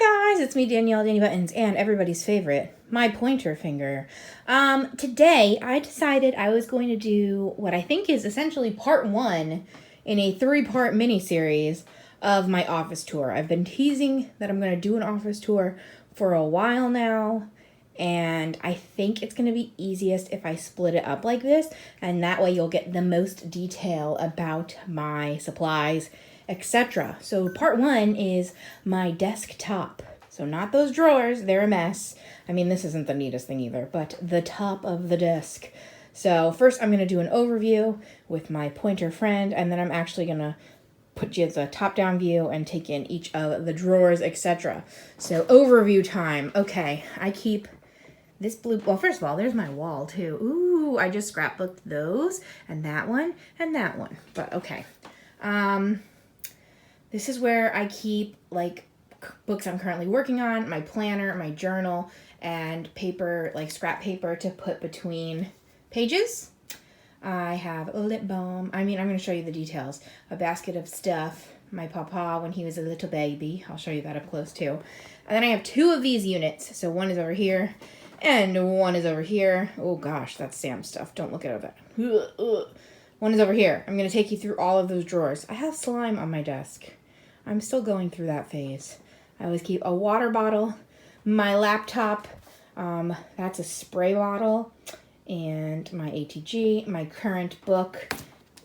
Hi guys, it's me Danielle Danibuttons and everybody's favorite, my pointer finger. Today I decided I was going to do what I think is essentially part one in a 3-part mini-series of my office tour. I've been teasing that I'm going to do an office tour for a while now, and I think it's going to be easiest if I split it up like this, and that way you'll get the most detail about my supplies, etc. So part one is my desktop. So not those drawers, they're a mess. I mean, this isn't the neatest thing either, but the top of the desk. So first I'm going to do an overview with my pointer friend, and then I'm actually going to put you as a top-down view and take in each of the drawers, etc. So overview time. Okay, I keep this blue, well, first of all, there's my wall too. Ooh, I just scrapbooked those, and that one, and that one. But okay. This is where I keep like books I'm currently working on, my planner, my journal, and paper, like scrap paper to put between pages. I have a lip balm. I'm going to show you the details. A basket of stuff. My papa when he was a little baby. I'll show you that up close too. And then I have 2 of these units. So one is over here and one is over here. Oh gosh, that's Sam stuff. Don't look at that. One is over here. I'm going to take you through all of those drawers. I have slime on my desk. I'm still going through that phase. I always keep a water bottle, my laptop, that's a spray bottle, and my ATG, my current book,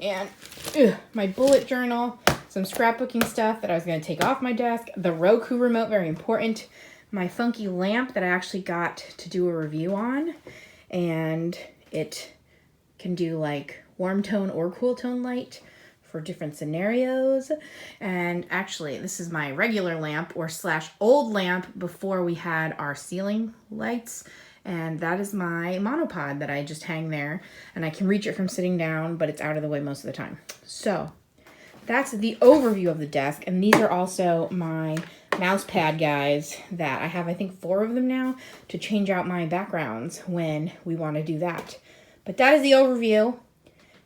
and my bullet journal, some scrapbooking stuff that I was going to take off my desk, the Roku remote, very important, my funky lamp that I actually got to do a review on, and it can do like warm tone or cool tone light for different scenarios. And actually, this is my regular lamp or / old lamp before we had our ceiling lights. And that is my monopod that I just hang there, and I can reach it from sitting down, but it's out of the way most of the time. So that's the overview of the desk. And these are also my mouse pad guys that I have, I think 4 of them now, to change out my backgrounds when we want to do that. But that is the overview.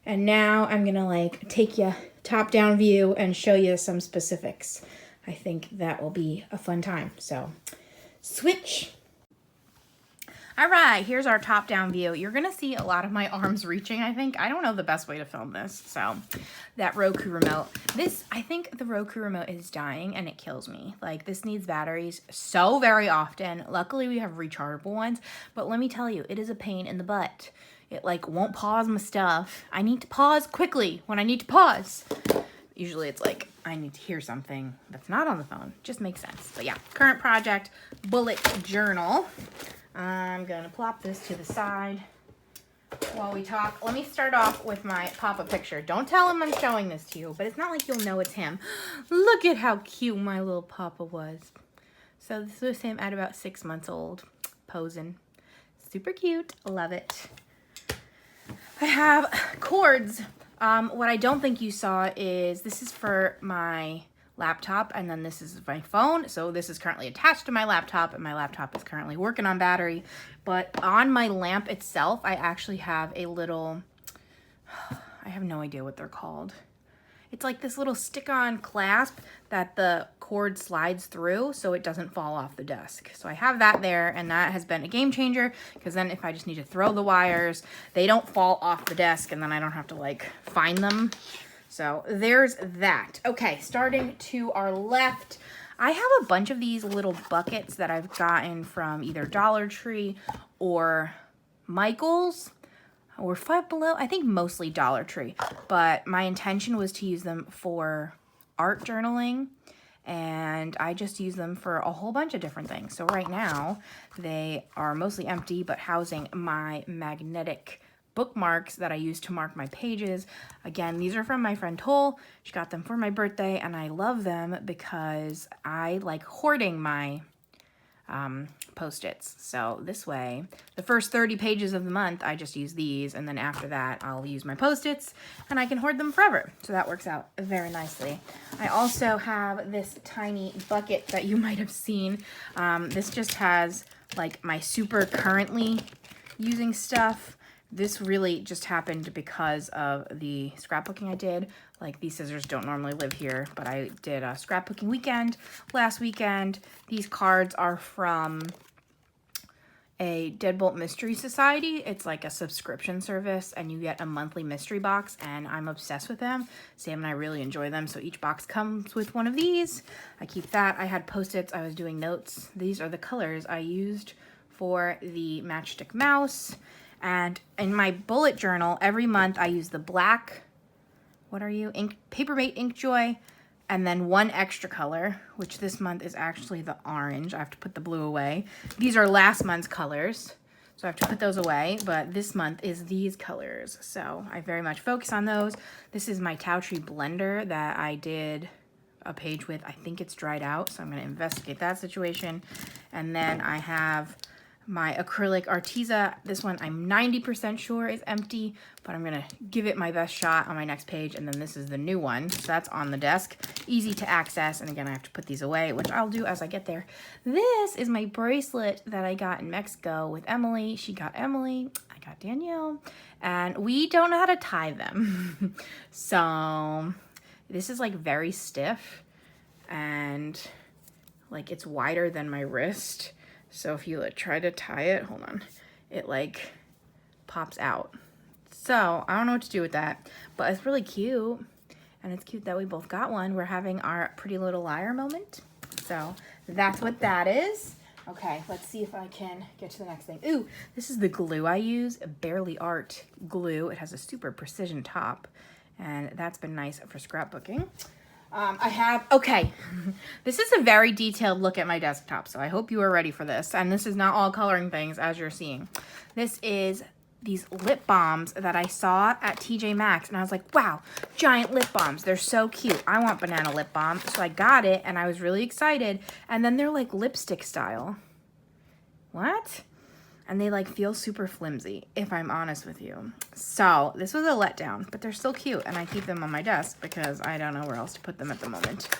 And now I'm going to like take you top-down view and show you some specifics. I think that will be a fun time. So switch. All right, here's our top-down view. You're going to see a lot of my arms reaching, I think. I don't know the best way to film this. So that Roku remote. I think the Roku remote is dying and it kills me. Like, this needs batteries so very often. Luckily, we have rechargeable ones. But let me tell you, it is a pain in the butt. It like won't pause my stuff. I need to pause quickly when I need to pause. Usually it's like I need to hear something that's not on the phone. Just makes sense. But yeah, current project, bullet journal. I'm gonna plop this to the side while we talk. Let me start off with my Papa picture. Don't tell him I'm showing this to you, but it's not like you'll know it's him. Look at how cute my little Papa was. So this was him at about 6 months old, posing. Super cute, love it. I have cords. What I don't think you saw is this is for my laptop, and then this is my phone. So this is currently attached to my laptop, and my laptop is currently working on battery. But on my lamp itself, I actually have a little, I have no idea what they're called. It's like this little stick-on clasp that the cord slides through so it doesn't fall off the desk. So I have that there, and that has been a game changer, because then if I just need to throw the wires, they don't fall off the desk, and then I don't have to like find them. So there's that. Okay, starting to our left, I have a bunch of these little buckets that I've gotten from either Dollar Tree or Michael's. Or Five Below, I think mostly Dollar Tree, but my intention was to use them for art journaling, and I just use them for a whole bunch of different things. So right now, they are mostly empty, but housing my magnetic bookmarks that I use to mark my pages. Again, these are from my friend Toll. She got them for my birthday, and I love them because I like hoarding my Post-its. So this way, the first 30 pages of the month, I just use these, and then after that, I'll use my Post-its, and I can hoard them forever. So that works out very nicely. I also have this tiny bucket that you might have seen. This just has like my super currently using stuff. This really just happened because of the scrapbooking I did. Like, these scissors don't normally live here, but I did a scrapbooking weekend last weekend. These cards are from a Deadbolt Mystery Society. It's like a subscription service, and you get a monthly mystery box, and I'm obsessed with them. Sam and I really enjoy them, so each box comes with one of these. I keep that. I had Post-its. I was doing notes. These are the colors I used for the Matchstick Mouse. And in my bullet journal, every month I use the black, what are you, Papermate Inkjoy, and then one extra color, which this month is actually the orange. I have to put the blue away. These are last month's colors, so I have to put those away, but this month is these colors, so I very much focus on those. This is my Tao Tree blender that I did a page with. I think it's dried out, so I'm going to investigate that situation. And then I have my acrylic Arteza. This one I'm 90% sure is empty, but I'm gonna give it my best shot on my next page. And then this is the new one, so that's on the desk, easy to access. And again, I have to put these away, which I'll do as I get there. This is my bracelet that I got in Mexico with Emily. She got Emily, I got Danielle, and we don't know how to tie them. So this is like very stiff, and like it's wider than my wrist. So if you like try to tie it, hold on, it like pops out. So I don't know what to do with that, but it's really cute. And it's cute that we both got one. We're having our Pretty Little Liar moment. So that's what that is. Okay, let's see if I can get to the next thing. Ooh, this is the glue I use, Barely Art glue. It has a super precision top, and that's been nice for scrapbooking. Okay, this is a very detailed look at my desktop, so I hope you are ready for this. And this is not all coloring things, as you're seeing. This is these lip balms that I saw at TJ Maxx, and I was like, wow, giant lip balms. They're so cute. I want banana lip balm. So I got it, and I was really excited. And then they're like lipstick style. What? And they like feel super flimsy, if I'm honest with you. So this was a letdown, but they're still cute, and I keep them on my desk because I don't know where else to put them at the moment.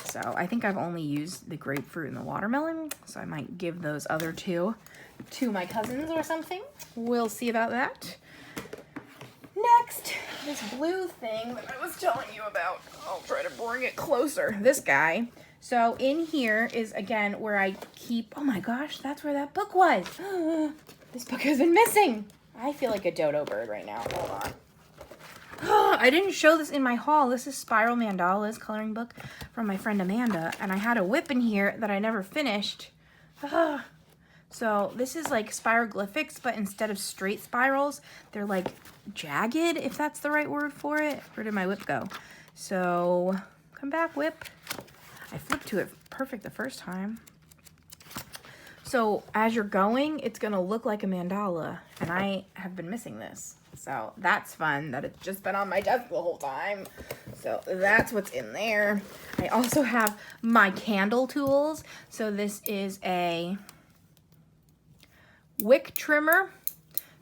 So I think I've only used the grapefruit and the watermelon, so I might give those other two to my cousins or something. We'll see about that. Next, this blue thing that I was telling you about. I'll try to bring it closer. This guy. So in here is, again, where I keep, oh my gosh, that's where that book was. This book has been missing. I feel like a dodo bird right now. Hold on. I didn't show this in my haul. This is Spiral Mandalas coloring book from my friend Amanda. And I had a whip in here that I never finished. So this is like spiroglyphics, but instead of straight spirals, they're like jagged, if that's the right word for it. Where did my whip go? So come back, whip. I flipped to it perfect the first time. So as you're going, it's gonna look like a mandala, and I have been missing this. So that's fun that it's just been on my desk the whole time. So that's what's in there. I also have my candle tools. So this is a wick trimmer,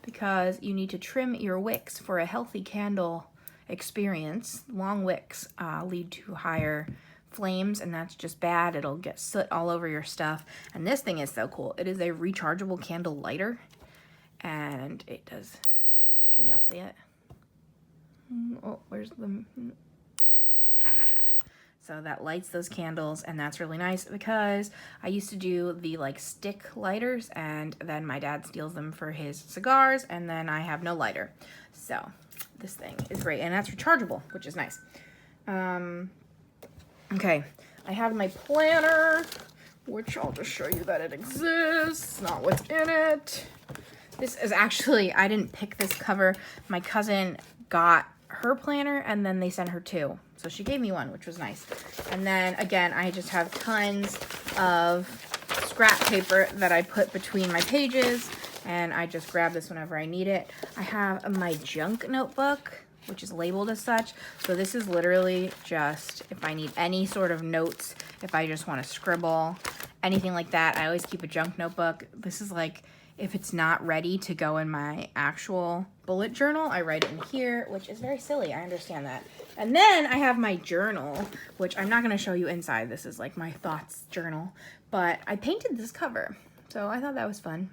because you need to trim your wicks for a healthy candle experience. Long wicks lead to higher flames, and that's just bad. It'll get soot all over your stuff. And this thing is so cool. It is a rechargeable candle lighter, and it does, can y'all see it? Oh, where's the, so that lights those candles, and that's really nice because I used to do the like stick lighters, and then my dad steals them for his cigars, and then I have no lighter. So this thing is great, and that's rechargeable, which is nice. Okay, I have my planner, which I'll just show you that it exists, not what's in it. This is actually, I didn't pick this cover. My cousin got her planner, and then they sent her two. So she gave me one, which was nice. And then, again, I just have tons of scrap paper that I put between my pages, and I just grab this whenever I need it. I have my junk notebook, which is labeled as such. So this is literally just if I need any sort of notes, if I just want to scribble, anything like that. I always keep a junk notebook. This is like if it's not ready to go in my actual bullet journal, I write it in here, which is very silly. I understand that. And then I have my journal, which I'm not going to show you inside. This is like my thoughts journal, but I painted this cover. So I thought that was fun.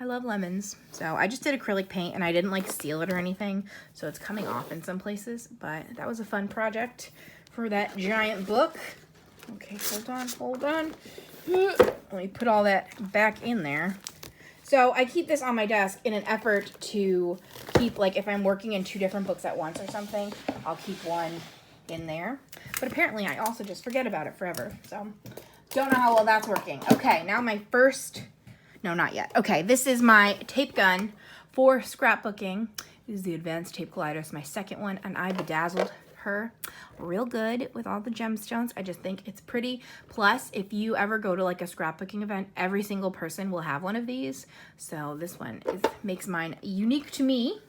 I love lemons. So I just did acrylic paint and I didn't like seal it or anything. So it's coming off in some places, but that was a fun project for that giant book. Okay, hold on. Let me put all that back in there. So I keep this on my desk in an effort to keep, like, if I'm working in 2 different books at once or something, I'll keep one in there. But apparently I also just forget about it forever. So don't know how well that's working. Okay, now my first, no, not yet. Okay, this is my tape gun for scrapbooking. This is the Advanced Tape Collider. It's my second one, and I bedazzled her real good with all the gemstones. I just think it's pretty. Plus, if you ever go to like a scrapbooking event, every single person will have one of these. So this one makes mine unique to me.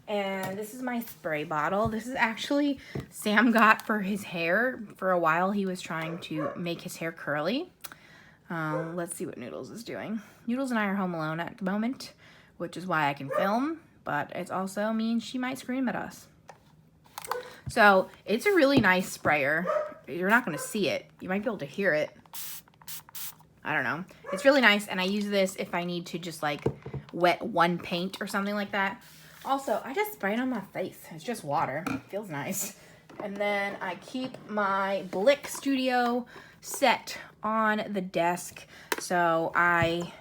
And this is my spray bottle. This is actually Sam got for his hair. For a while, he was trying to make his hair curly. Let's see what Noodles is doing. Noodles and I are home alone at the moment, which is why I can film, but it also means she might scream at us. So it's a really nice sprayer. You're not going to see it. You might be able to hear it. I don't know. It's really nice, and I use this if I need to just like wet one paint or something like that. Also, I just spray it on my face. It's just water. It feels nice. And then I keep my Blick Studio set on the desk. So I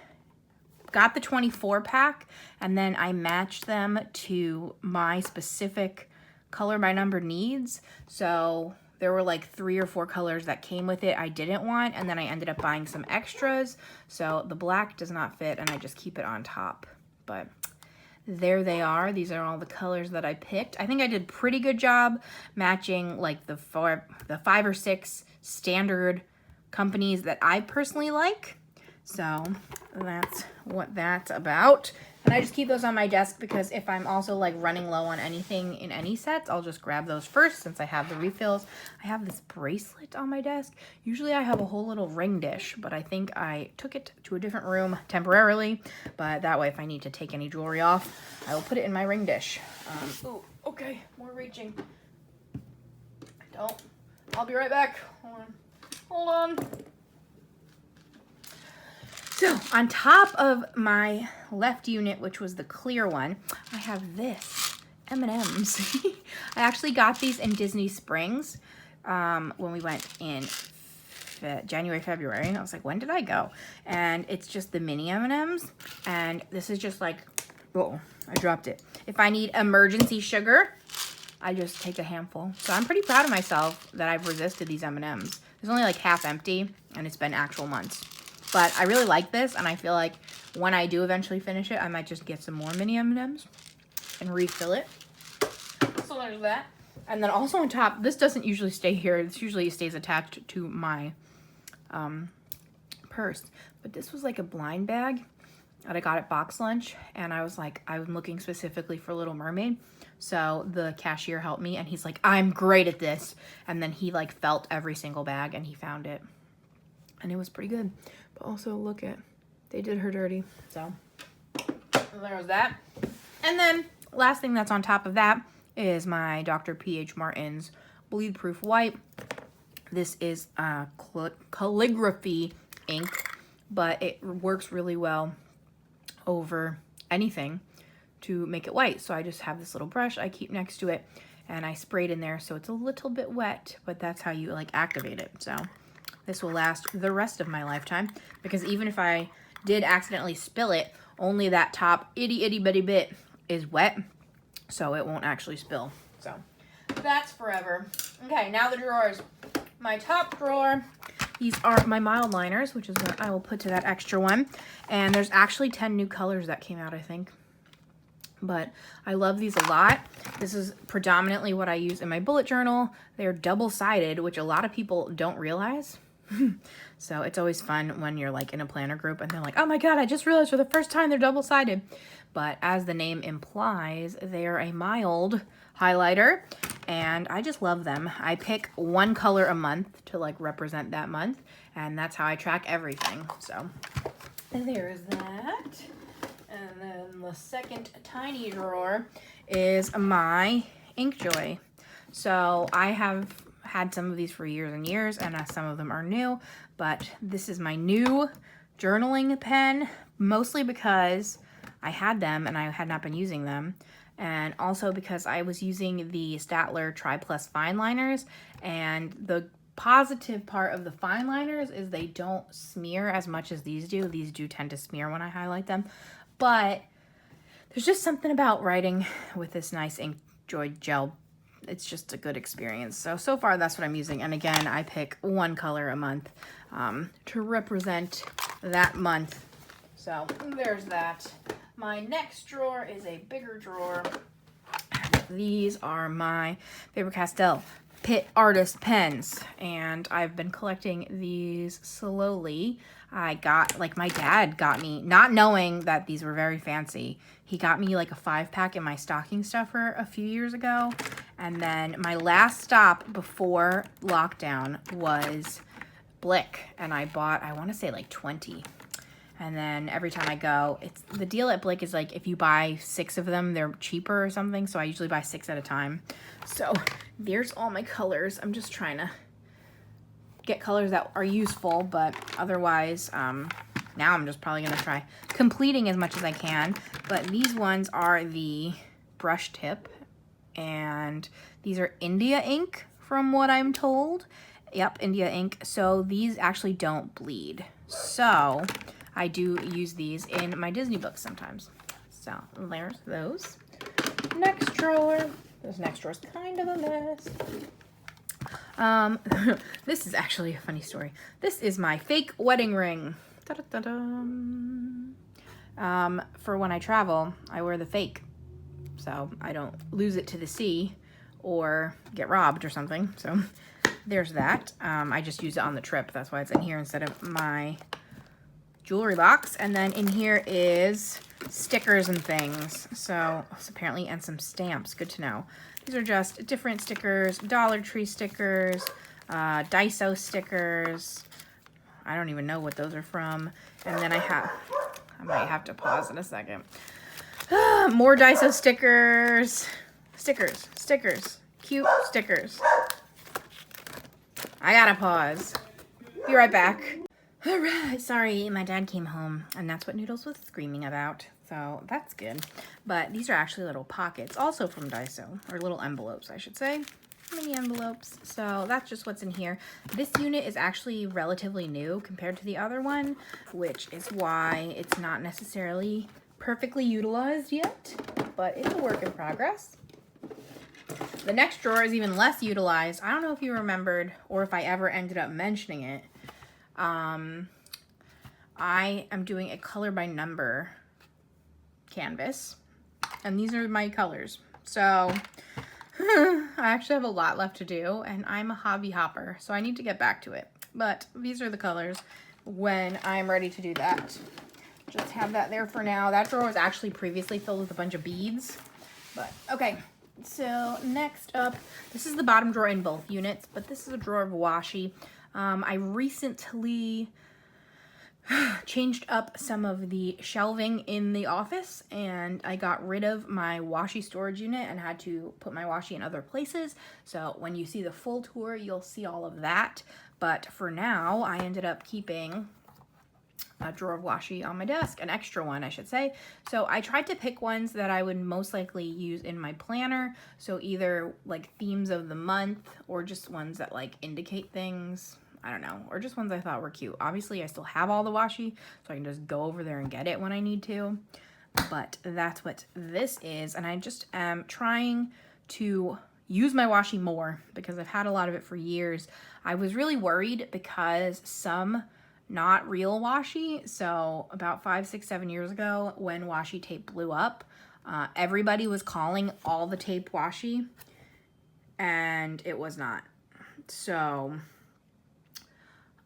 got the 24 pack, and then I matched them to my specific color by number needs. So there were like 3 or 4 colors that came with it I didn't want, and then I ended up buying some extras. So the black does not fit, and I just keep it on top. But there they are. These are all the colors that I picked. I think I did a pretty good job matching like the 5 or 6 standard companies that I personally like. So that's what that's about. And I just keep those on my desk because if I'm also like running low on anything in any sets, I'll just grab those first since I have the refills. I have this bracelet on my desk. Usually I have a whole little ring dish, but I think I took it to a different room temporarily. But that way if I need to take any jewelry off, I will put it in my ring dish. Oh, okay, more reaching. I'll be right back. Hold on. So on top of my left unit, which was the clear one, I have this, M&Ms. I actually got these in Disney Springs when we went in January, February. And I was like, when did I go? And it's just the mini M&Ms. And this is just like, oh, I dropped it. If I need emergency sugar, I just take a handful. So I'm pretty proud of myself that I've resisted these M&Ms. It's only like half empty, and it's been actual months. But I really like this, and I feel like when I do eventually finish it, I might just get some more mini M&Ms and refill it. So there's that. And then also on top, this doesn't usually stay here. This usually stays attached to my purse. But this was like a blind bag that I got at Box Lunch, and I was like, I'm looking specifically for Little Mermaid. So the cashier helped me, and he's like, I'm great at this. And then he like felt every single bag, and he found it. And it was pretty good. But also, look at, they did her dirty. So there was that. And then last thing that's on top of that is my Dr. P.H. Martin's Bleed Proof White. This is calligraphy ink, but it works really well over anything to make it white. So I just have this little brush I keep next to it, and I sprayed in there so it's a little bit wet, but that's how you like activate it. So this will last the rest of my lifetime, because even if I did accidentally spill it, only that top itty bitty bit is wet, so it won't actually spill. So that's forever. Okay, now the drawers. My top drawer, these are my mild liners, which is what I will put to that extra one. And there's actually 10 new colors that came out, I think. But I love these a lot. This is predominantly what I use in my bullet journal. They're double-sided, which a lot of people don't realize. So it's always fun when you're like in a planner group and they're like, oh my god, I just realized for the first time they're double-sided. But as the name implies, they're a mild highlighter, and I just love them. I pick one color a month to like represent that month, and that's how I track everything. So there's that. And then the second tiny drawer is my Inkjoy. So I have had some of these for years and years, and some of them are new, but this is my new journaling pen mostly because I had them and I had not been using them. And also because I was using the Staedtler Tri Plus fine liners, and the positive part of the fine liners is they don't smear as much as these do. These do tend to smear when I highlight them, but there's just something about writing with this nice ink joy gel. It's just a good experience. So far that's what I'm using. And again, I pick one color a month to represent that month. So there's that. My next drawer is a bigger drawer. These are my Faber-Castell Pitt Artist pens, and I've been collecting these slowly. I got, like, my dad got me, not knowing that these were very fancy, he got me like a 5-pack in my stocking stuffer a few years ago. And then my last stop before lockdown was Blick, and I bought, I want to say like 20. And then every time I go, it's the deal at Blick is like if you buy 6 of them, they're cheaper or something. So I usually buy 6 at a time. So there's all my colors. I'm just trying to get colors that are useful, but otherwise, now I'm just probably gonna try completing as much as I can. But these ones are the brush tip, and these are India ink from what I'm told. Yep, India ink. So these actually don't bleed. So I do use these in my Disney books sometimes. So there's those. Next drawer. This next drawer is kind of a mess. This is actually a funny story. This is my fake wedding ring. For when I travel, I wear the fake, so I don't lose it to the sea or get robbed or something. So there's that. I just use it on the trip. That's why it's in here instead of my jewelry box. And then in here is stickers and things. So apparently, and some stamps. Good to know. These are just different stickers, Dollar Tree stickers, Daiso stickers. I don't even know what those are from. And then I might have to pause in a second. More Daiso stickers. Stickers. Cute stickers. I gotta pause. Be right back. All right, sorry, my dad came home, and that's what Noodles was screaming about. So that's good. But these are actually little pockets, also from Daiso, or little envelopes, I should say. Mini envelopes. So that's just what's in here. This unit is actually relatively new compared to the other one, which is why it's not necessarily perfectly utilized yet, but it's a work in progress. The next drawer is even less utilized. I don't know if you remembered or if I ever ended up mentioning it. I am doing a color by number canvas, and these are my colors. So I actually have a lot left to do, and I'm a hobby hopper, so I need to get back to it. But these are the colors when I'm ready to do that. Just have that there for now. That drawer was actually previously filled with a bunch of beads, but okay. So next up, this is the bottom drawer in both units, but this is a drawer of washi. I recently changed up some of the shelving in the office, and I got rid of my washi storage unit and had to put my washi in other places. So when you see the full tour, you'll see all of that. But for now, I ended up keeping a drawer of washi on my desk, an extra one, I should say. So I tried to pick ones that I would most likely use in my planner. So either like themes of the month, or just ones that like indicate things. I don't know, or just ones I thought were cute. Obviously, I still have all the washi, so I can just go over there and get it when I need to. But that's what this is, and I just am trying to use my washi more because I've had a lot of it for years. I was really worried because some not real washi, so about 5, 6, 7 years ago when washi tape blew up, everybody was calling all the tape washi, and it was not. So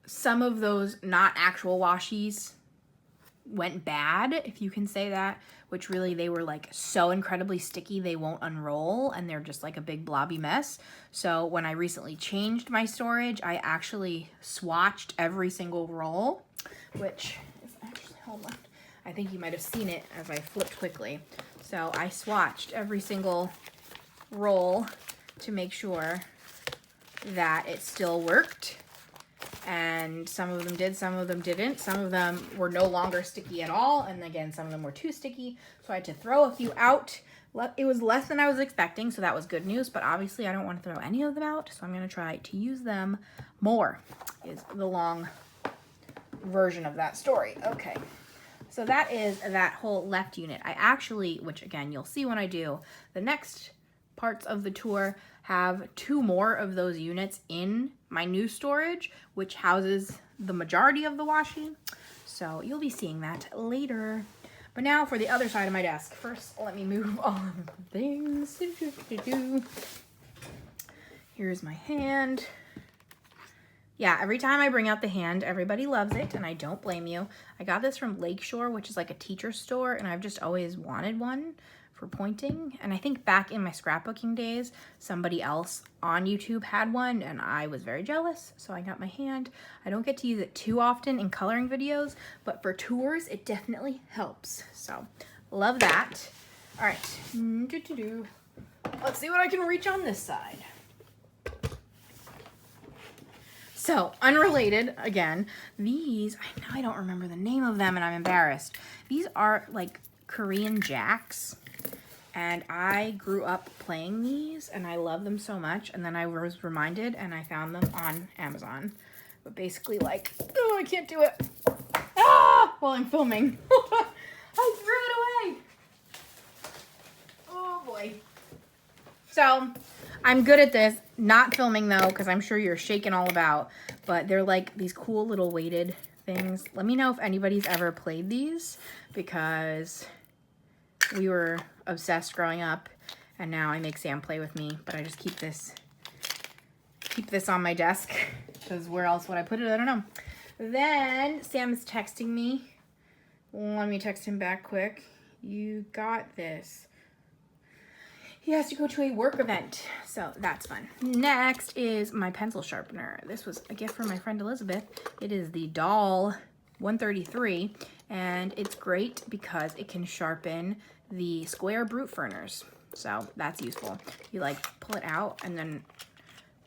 some of those not actual washis went bad, if you can say that, which really they were like so incredibly sticky they won't unroll, and they're just like a big blobby mess. So when I recently changed my storage, I actually swatched every single roll, which is actually, hold on, I think you might have seen it as I flipped quickly. So I swatched every single roll to make sure that it still worked. and some of them did, some of them didn't. Some of them were no longer sticky at all, and again, some of them were too sticky, so I had to throw a few out. It was less than I was expecting, so that was good news, but obviously I don't want to throw any of them out, so I'm going to try to use them more, is the long version of that story. Okay, so that is that whole left unit. I actually, which again, you'll see when I do the next parts of the tour, have 2 more of those units in my new storage, which houses the majority of the washi. So you'll be seeing that later. But now for the other side of my desk. First, let me move all of the things. Here's my hand. Yeah, every time I bring out the hand, everybody loves it, and I don't blame you. I got this from Lakeshore, which is like a teacher store, and I've just always wanted one for pointing. And I think back in my scrapbooking days, somebody else on YouTube had one, and I was very jealous, so I got my hand. I don't get to use it too often in coloring videos, but for tours, it definitely helps. So, love that. All right, let's see what I can reach on this side. So, unrelated, again, these, I know I don't remember the name of them, and I'm embarrassed. These are like Korean jacks. And I grew up playing these, and I love them so much. And then I was reminded, and I found them on Amazon. But basically, like, oh, I can't do it. Ah! While I'm filming. I threw it away. Oh, boy. So, I'm good at this. Not filming, though, because I'm sure you're shaking all about. But they're like these cool little weighted things. Let me know if anybody's ever played these, because we were obsessed growing up, and now I make Sam play with me, but I just keep this on my desk, because where else would I put it? I don't know. Then Sam is texting me. Let me text him back quick. You got this. He has to go to a work event, so that's fun. Next is my pencil sharpener. This was a gift from my friend Elizabeth. It is the Doll 133, and it's great because it can sharpen the square brute furners, so that's useful. You like pull it out, and then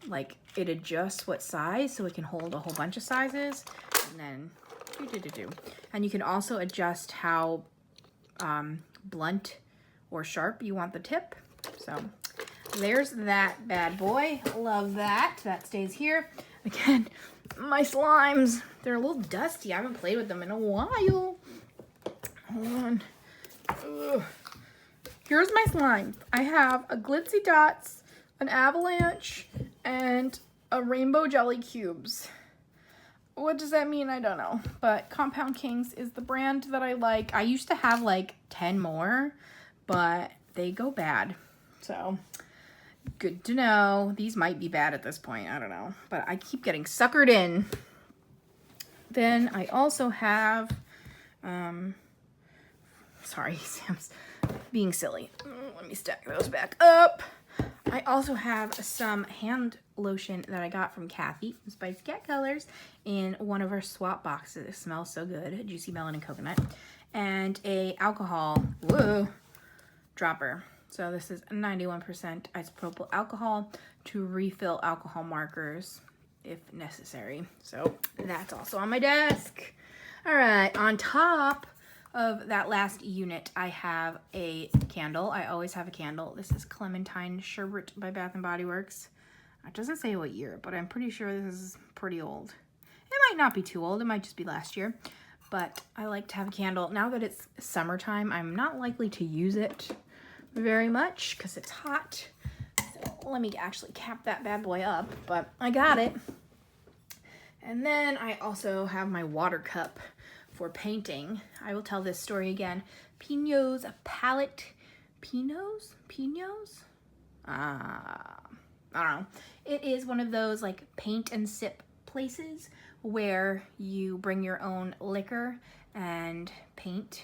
like it adjusts what size, so it can hold a whole bunch of sizes, and then and you can also adjust how blunt or sharp you want the tip. So there's that bad boy. Love that. That stays here. Again, my slimes, they're a little dusty. I haven't played with them in a while. Hold on. Ugh. Here's my slime. I have a Glitzy Dots, an Avalanche, and a Rainbow Jelly Cubes. What does that mean? I don't know. But Compound Kings is the brand that I like. I used to have like 10 more, but they go bad. So, good to know. These might be bad at this point. I don't know. But I keep getting suckered in. Then I also have... sorry, Sam's being silly. Let me stack those back up. I also have some hand lotion that I got from Kathy from Spice Cat Colors in one of her swap boxes. It smells so good. Juicy melon and coconut. And a alcohol dropper. So this is 91% isopropyl alcohol to refill alcohol markers if necessary. So that's also on my desk. All right, on top of that last unit, I have a candle. I always have a candle. This is Clementine Sherbet by Bath & Body Works. It doesn't say what year, but I'm pretty sure this is pretty old. It might not be too old. It might just be last year. But I like to have a candle. Now that it's summertime, I'm not likely to use it very much because it's hot. So let me actually cap that bad boy up. But I got it. And then I also have my water cup for painting. I will tell this story again. Pino's palette. Pino's? I don't know. It is one of those like paint and sip places where you bring your own liquor and paint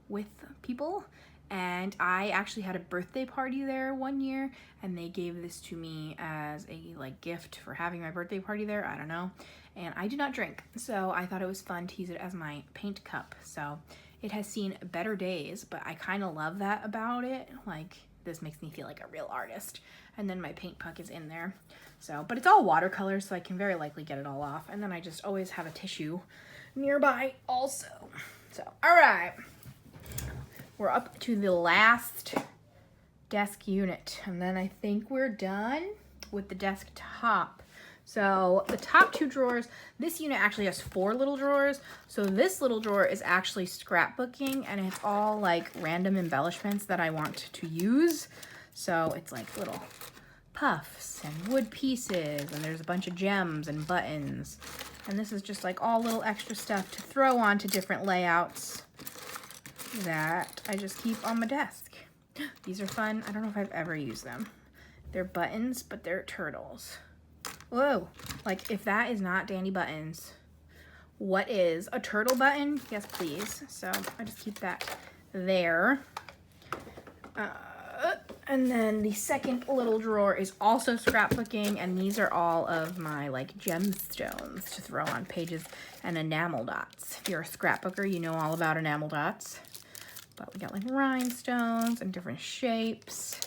with people. And I actually had a birthday party there one year, and they gave this to me as a like gift for having my birthday party there. I don't know. And I do not drink, so I thought it was fun to use it as my paint cup. So it has seen better days, but I kind of love that about it. Like, this makes me feel like a real artist. And then my paint puck is in there. So, but it's all watercolor, so I can very likely get it all off. And then I just always have a tissue nearby also. So, all right. We're up to the last desk unit. And then I think we're done with the desktop. So the top 2 drawers, this unit actually has 4 little drawers. So this little drawer is actually scrapbooking, and it's all like random embellishments that I want to use. So it's like little puffs and wood pieces, and there's a bunch of gems and buttons. And this is just like all little extra stuff to throw onto different layouts that I just keep on my desk. These are fun. I don't know if I've ever used them. They're buttons, but they're turtles. Whoa, like if that is not Danibuttons, what is a turtle button? Yes, please. So I just keep that there. And then the second little drawer is also scrapbooking, and these are all of my like gemstones to throw on pages and enamel dots. If you're a scrapbooker, you know all about enamel dots. But we got like rhinestones and different shapes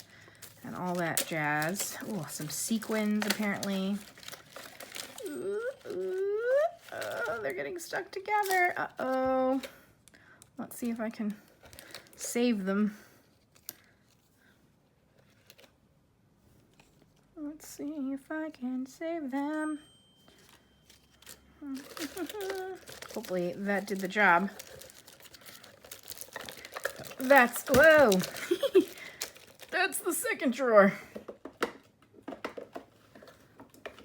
and all that jazz. Oh, some sequins apparently. They're getting stuck together. Uh-oh. Let's see if I can save them. Let's see if I can save them. Hopefully that did the job. That's, whoa. That's the second drawer.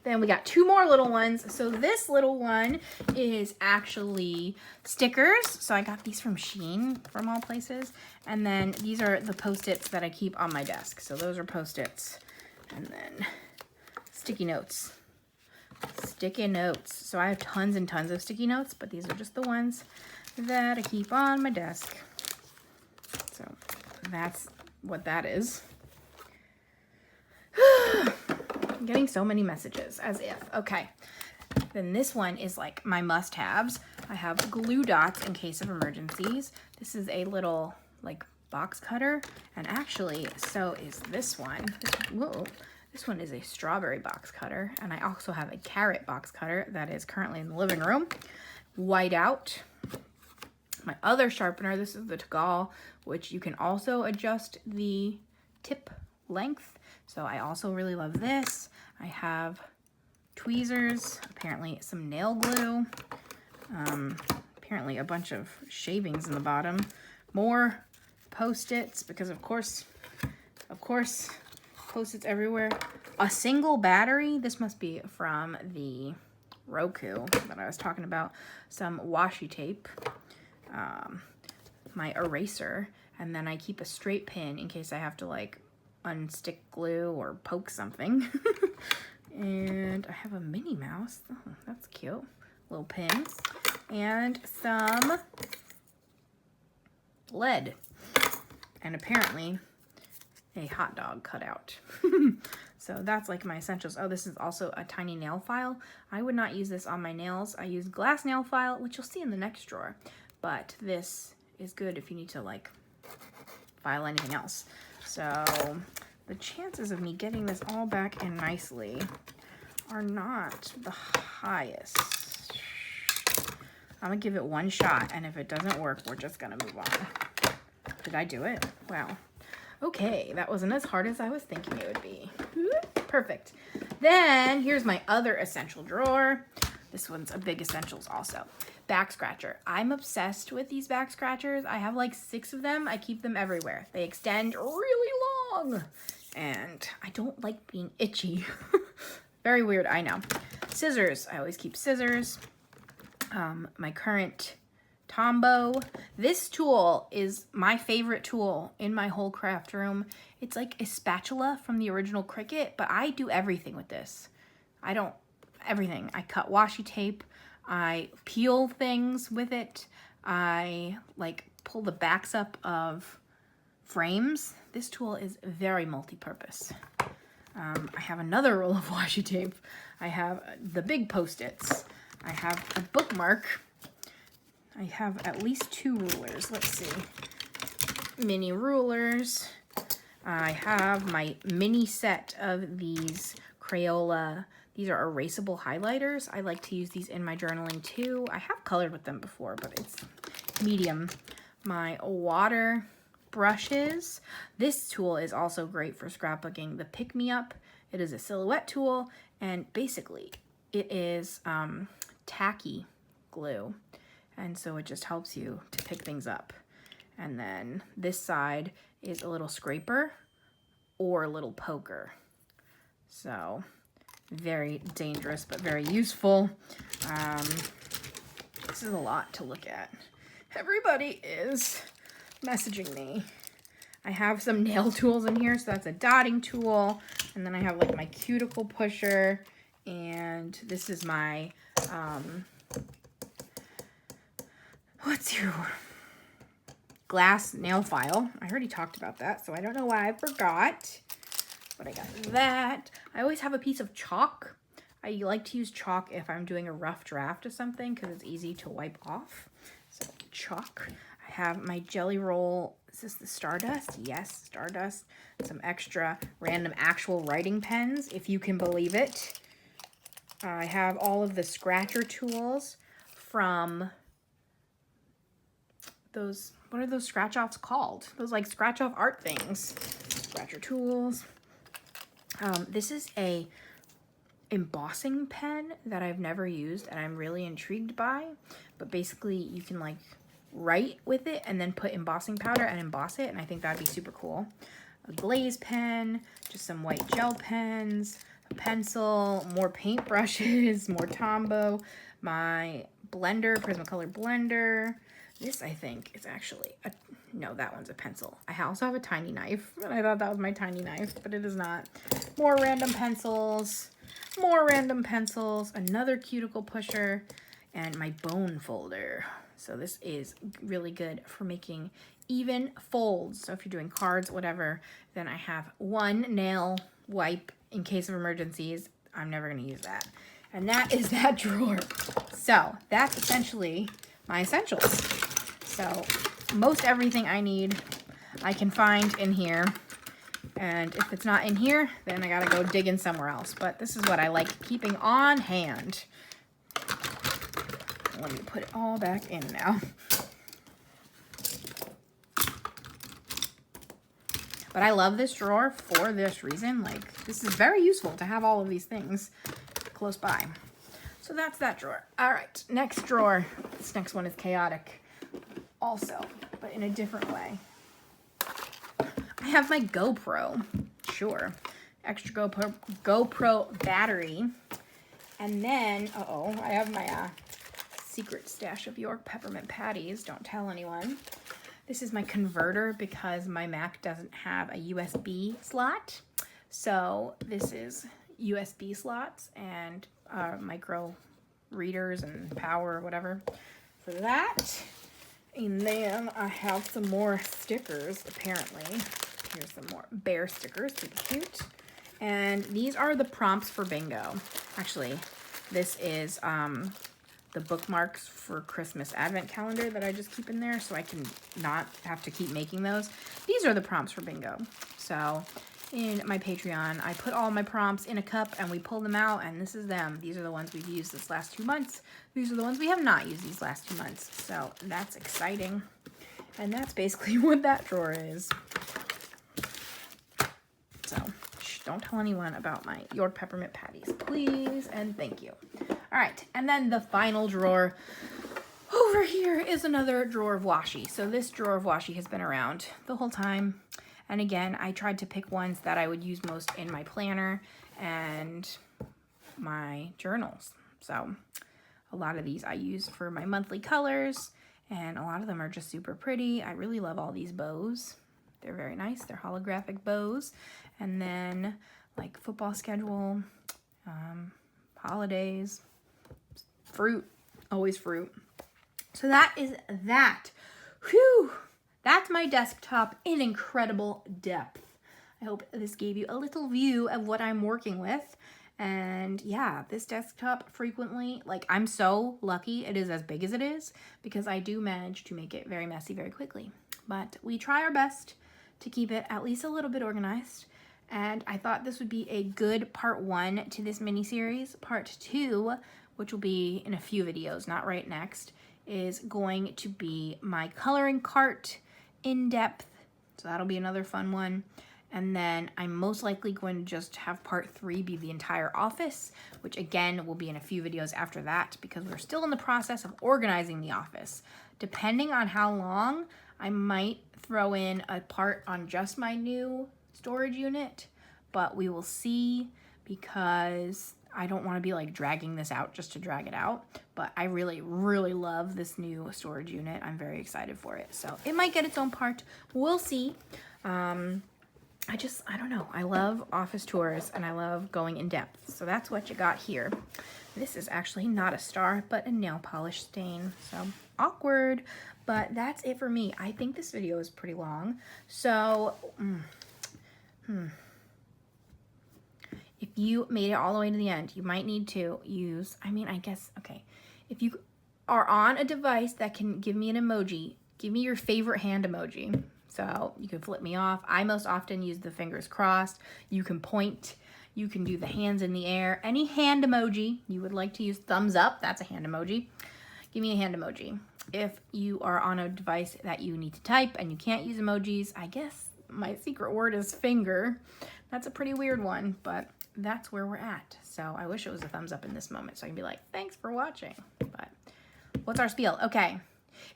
Then we got 2 more little ones. So this little one is actually stickers. So I got these from Shein, from all places. And then these are the Post-its that I keep on my desk. So those are Post-its. And then sticky notes. Sticky notes. So I have tons and tons of sticky notes, but these are just the ones that I keep on my desk. So that's what that is. I'm getting so many messages, as if. Okay. Then this one is like my must-haves. I have glue dots in case of emergencies. This is a little like box cutter, and actually so is this one. Whoa. This one is a strawberry box cutter, and I also have a carrot box cutter that is currently in the living room. White out. My other sharpener, this is the Tagal, which you can also adjust the tip length. So I also really love this. I have tweezers, apparently some nail glue, apparently a bunch of shavings in the bottom, more Post-its, because of course, Post-its everywhere. A single battery, this must be from the Roku that I was talking about, some washi tape, my eraser, and then I keep a straight pin in case I have to like unstick glue or poke something. And I have a Minnie Mouse. Oh, that's cute. Little pins. And some lead. And apparently a hot dog cutout. So that's like my essentials. Oh, this is also a tiny nail file. I would not use this on my nails. I use glass nail file, which you'll see in the next drawer. But this is good if you need to like file anything else. So the chances of me getting this all back in nicely are not the highest. I'm gonna give it one shot, and if it doesn't work, we're just gonna move on. Did I do it? Wow. Okay, that wasn't as hard as I was thinking it would be. Perfect. Then here's my other essential drawer. This one's a big essentials also. Back scratcher. I'm obsessed with these back scratchers. I have like 6 of them. I keep them everywhere. They extend really long, and I don't like being itchy. Very weird, I know. Scissors. I always keep scissors. My current Tombow. This tool is my favorite tool in my whole craft room. It's like a spatula from the original Cricut, but I do everything with this. Everything. I cut washi tape. I peel things with it. I like pull the backs up of frames. This tool is very multi-purpose. I have another roll of washi tape. I have the big Post-its. I have a bookmark. I have at least 2 rulers. Let's see. Mini rulers. I have my mini set of these Crayola. These are erasable highlighters. I like to use these in my journaling too. I have colored with them before, but it's medium. My water brushes. This tool is also great for scrapbooking. The Pick Me Up. It is a silhouette tool, and basically it is tacky glue, and so it just helps you to pick things up. And then this side is a little scraper or a little poker. So very dangerous, but very useful. This is a lot to look at. Everybody is messaging me. I have some nail tools in here, so that's a dotting tool. And then I have like my cuticle pusher, and this is my, what's your glass nail file. I already talked about that, so I don't know why I forgot. But I got that. I always have a piece of chalk. I like to use chalk if I'm doing a rough draft of something because it's easy to wipe off. So chalk. I have my jelly roll. Is this the Stardust? Yes, Stardust. Some extra random actual writing pens, if you can believe it. I have all of the scratcher tools from those, what are those scratch offs called? Those like scratch off art things. Scratcher tools. This is a embossing pen that I've never used and I'm really intrigued by, but basically you can like write with it and then put embossing powder and emboss it, and I think that'd be super cool. A glaze pen, just some white gel pens, a pencil, more paint brushes, more Tombow, my blender, Prismacolor blender. This I think is actually a, no, that one's a pencil. I also have a tiny knife, and I thought that was my tiny knife, but it is not. More random pencils, another cuticle pusher, and my bone folder. So this is really good for making even folds. So if you're doing cards, whatever, then I have one nail wipe in case of emergencies. I'm never gonna use that. And that is that drawer. So that's essentially my essentials. So most everything I need, I can find in here. And if it's not in here, then I gotta go digging somewhere else. But this is what I like keeping on hand. Let me put it all back in now. But I love this drawer for this reason. Like, this is very useful to have all of these things close by. So that's that drawer. All right, next drawer. This next one is chaotic also, but in a different way. I have my GoPro, sure. Extra GoPro battery. And then, I have my secret stash of York peppermint patties. Don't tell anyone. This is my converter because my Mac doesn't have a USB slot. So this is USB slots and micro readers and power or whatever for that. And then I have some more stickers, apparently. Here's some more bear stickers, super cute. And these are the prompts for bingo. Actually, this is the bookmarks for Christmas advent calendar that I just keep in there so I can not have to keep making those. These are the prompts for bingo. So in my Patreon, I put all my prompts in a cup and we pull them out, and this is them. These are the ones we've used this last 2 months. These are the ones we have not used these last 2 months. So that's exciting. And that's basically what that drawer is. So don't tell anyone about my York peppermint patties, please, and thank you. All right, and then the final drawer over here is another drawer of washi. So this drawer of washi has been around the whole time. And again, I tried to pick ones that I would use most in my planner and my journals. So a lot of these I use for my monthly colors, and a lot of them are just super pretty. I really love all these bows. They're very nice. They're holographic bows. And then like football schedule, holidays, fruit, always fruit. So that is that. Whew. That's my desktop in incredible depth. I hope this gave you a little view of what I'm working with. And yeah, this desktop frequently, like I'm so lucky it is as big as it is because I do manage to make it very messy very quickly. But we try our best to keep it at least a little bit organized. And I thought this would be a good part 1 to this mini series. Part 2, which will be in a few videos, not right next, is going to be my coloring cart in depth. So that'll be another fun one. And then I'm most likely going to just have part 3 be the entire office, which again will be in a few videos after that because we're still in the process of organizing the office. Depending on how long, I might throw in a part on just my new storage unit, but we will see because I don't want to be like dragging this out just to drag it out. But I really, really love this new storage unit. I'm very excited for it. So it might get its own part. We'll see. I don't know. I love office tours and I love going in depth. So that's what you got here. This is actually not a star, but a nail polish stain. So awkward, but that's it for me. I think this video is pretty long. So, if you made it all the way to the end, you might need to use, okay. If you are on a device that can give me an emoji, give me your favorite hand emoji. So you can flip me off. I most often use the fingers crossed. You can point. You can do the hands in the air. Any hand emoji you would like to use. Thumbs up, that's a hand emoji. Give me a hand emoji. If you are on a device that you need to type and you can't use emojis, I guess my secret word is finger. That's a pretty weird one, but that's where we're at. So I wish it was a thumbs up in this moment so I can be like, thanks for watching. But what's our spiel? Okay,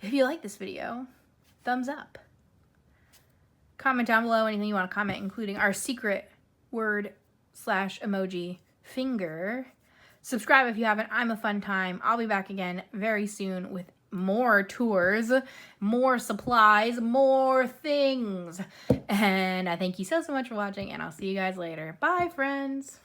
if you like this video, thumbs up. Comment down below anything you want to comment, including our secret word / emoji finger. Subscribe if you haven't. I'm a fun time. I'll be back again very soon with more tours, more supplies, more things. And I thank you so much for watching, and I'll see you guys later. Bye, friends.